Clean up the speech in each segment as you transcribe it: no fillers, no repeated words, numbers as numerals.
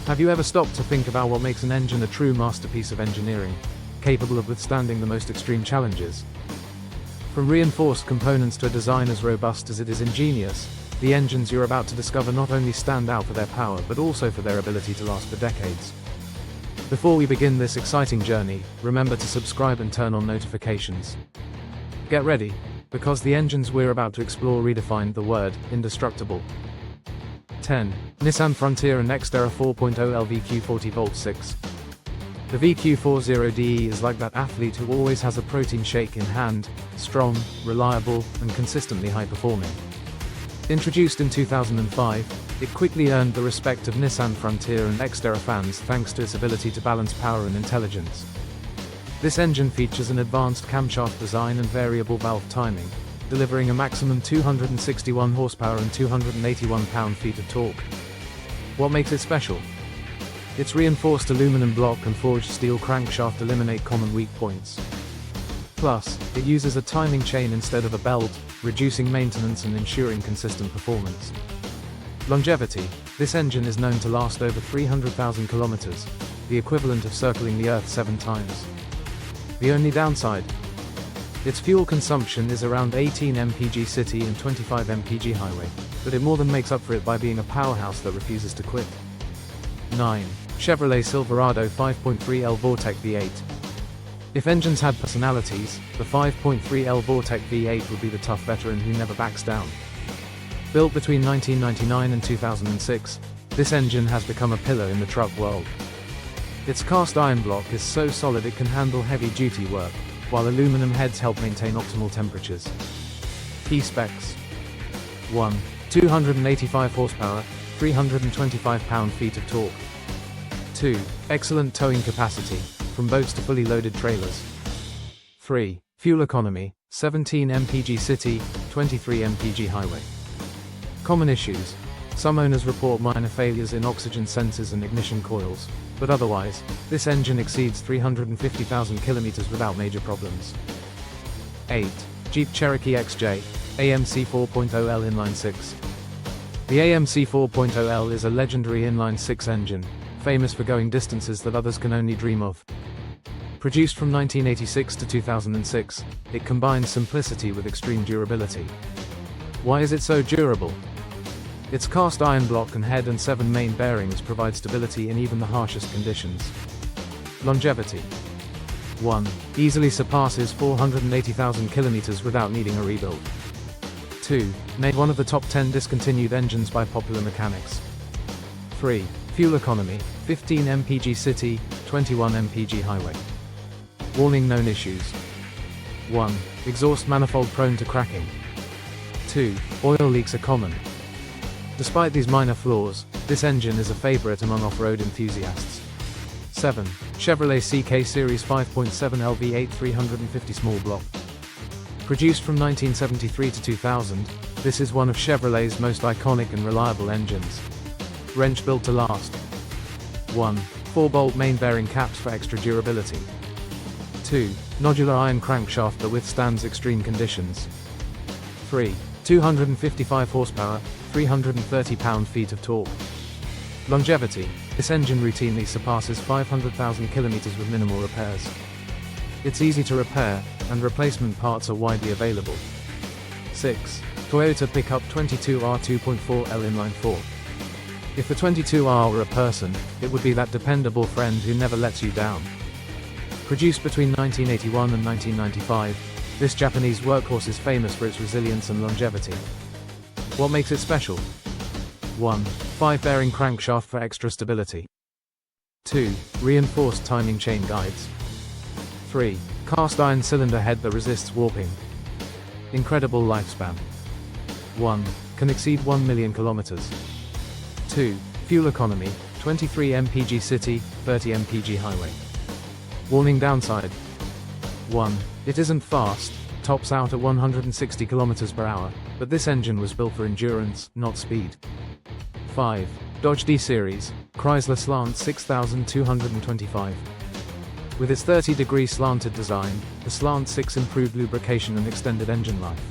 Have you ever stopped to think about what makes an engine a true masterpiece of engineering, capable of withstanding the most extreme challenges? From reinforced components to a design as robust as it is ingenious, the engines you're about to discover not only stand out for their power but also for their ability to last for decades. Before we begin this exciting journey, remember to subscribe and turn on notifications. Get ready, because the engines we're about to explore redefined the word indestructible. 10. Nissan Frontier and Xterra 4.0L VQ40 Volt 6. The VQ40DE is like that athlete who always has a protein shake in hand, strong, reliable, and consistently high-performing. Introduced in 2005, it quickly earned the respect of Nissan Frontier and Xterra fans thanks to its ability to balance power and intelligence. This engine features an advanced camshaft design and variable valve timing, delivering a maximum 261 horsepower and 281 pound-feet of torque. What makes it special? Its reinforced aluminum block and forged steel crankshaft eliminate common weak points. Plus, it uses a timing chain instead of a belt, reducing maintenance and ensuring consistent performance. Longevity. This engine is known to last over 300,000 kilometers, the equivalent of circling the Earth 7 times. The only downside? Its fuel consumption is around 18 mpg city and 25 mpg highway, but it more than makes up for it by being a powerhouse that refuses to quit. 9. Chevrolet Silverado 5.3L Vortec V8. If engines had personalities, the 5.3L Vortec V8 would be the tough veteran who never backs down. Built between 1999 and 2006, this engine has become a pillar in the truck world. Its cast iron block is so solid it can handle heavy-duty work, while aluminum heads help maintain optimal temperatures. Key specs. 1. 285 horsepower, 325 pound-feet of torque. 2. Excellent towing capacity, from boats to fully loaded trailers. 3. Fuel economy, 17 mpg city, 23 mpg highway. Common issues. Some owners report minor failures in oxygen sensors and ignition coils, but otherwise, this engine exceeds 350,000 kilometers without major problems. 8. Jeep Cherokee XJ, AMC 4.0L Inline 6. The AMC 4.0L is a legendary inline-6 engine, famous for going distances that others can only dream of. Produced from 1986 to 2006, it combines simplicity with extreme durability. Why is it so durable? Its cast iron block and head and 7 main bearings provide stability in even the harshest conditions. Longevity. 1. Easily surpasses 480,000 kilometers without needing a rebuild. 2. Made one of the top 10 discontinued engines by Popular Mechanics. 3. Fuel economy, 15 mpg city, 21 mpg highway. Warning: known issues. 1. Exhaust manifold prone to cracking. 2. Oil leaks are common. Despite these minor flaws, this engine is a favorite among off-road enthusiasts. 7. Chevrolet CK Series 5.7L V8 350 small block. Produced from 1973 to 2000, this is one of Chevrolet's most iconic and reliable engines. Wrench built to last. 1. 4-bolt main bearing caps for extra durability. 2. Nodular iron crankshaft that withstands extreme conditions. 3. 255 horsepower, 330 pound-feet of torque. Longevity. This engine routinely surpasses 500,000 kilometers with minimal repairs. It's easy to repair, and replacement parts are widely available. 6. Toyota Pickup 22R 2.4L Inline 4. If the 22R were a person, it would be that dependable friend who never lets you down. Produced between 1981 and 1995, this Japanese workhorse is famous for its resilience and longevity. What makes it special? 1. 5-bearing crankshaft for extra stability. 2. Reinforced timing chain guides. 3. Cast iron cylinder head that resists warping. Incredible lifespan. 1. Can exceed 1 million kilometers. 2. Fuel economy, 23 mpg city, 30 mpg highway. Warning: downside. 1. It isn't fast, tops out at 160 km per hour, but this engine was built for endurance, not speed. 5. Dodge D-Series, Chrysler Slant 6225. With its 30-degree slanted design, the Slant 6 improved lubrication and extended engine life.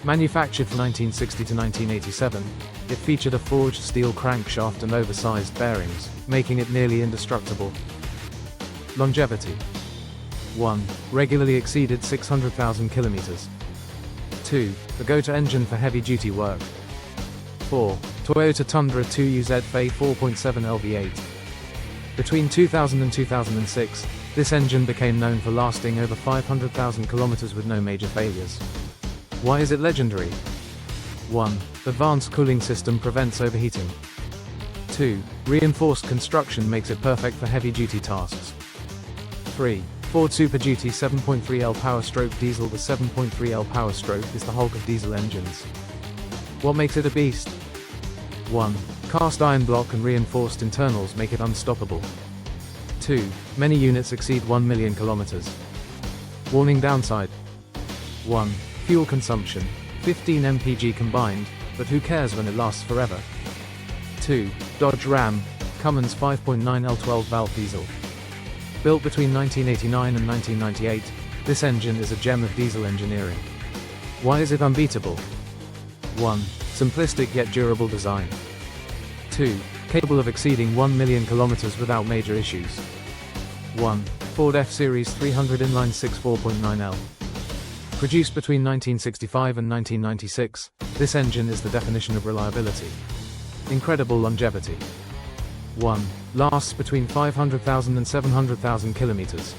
Manufactured from 1960 to 1987, it featured a forged steel crankshaft and oversized bearings, making it nearly indestructible. Longevity. 1. Regularly exceeded 600,000 kilometers. 2. A go-to engine for heavy-duty work. 4. Toyota Tundra 2UZ Fe 4.7 LV8. Between 2000 and 2006, this engine became known for lasting over 500,000 kilometers with no major failures. Why is it legendary? 1. Advanced cooling system prevents overheating. 2. Reinforced construction makes it perfect for heavy-duty tasks. 3. Ford Super Duty 7.3L Power Stroke Diesel. The 7.3L Power Stroke is the Hulk of diesel engines. What makes it a beast? 1. Cast iron block and reinforced internals make it unstoppable. 2. Many units exceed 1 million kilometers. Warning downside. 1. Fuel consumption, 15 mpg combined, but who cares when it lasts forever? 2. Dodge Ram, Cummins 5.9L 12-valve diesel. Built between 1989 and 1998, this engine is a gem of diesel engineering. Why is it unbeatable? 1. Simplistic yet durable design. 2. Capable of exceeding 1 million kilometers without major issues. 1. Ford F-Series 300 inline 6 4.9L. Produced between 1965 and 1996, this engine is the definition of reliability. Incredible longevity. 1. Lasts between 500,000 and 700,000 kilometers.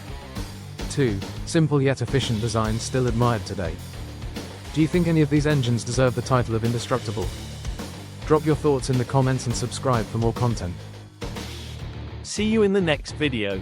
2. Simple yet efficient design still admired today. Do you think any of these engines deserve the title of indestructible? Drop your thoughts in the comments and subscribe for more content. See you in the next video.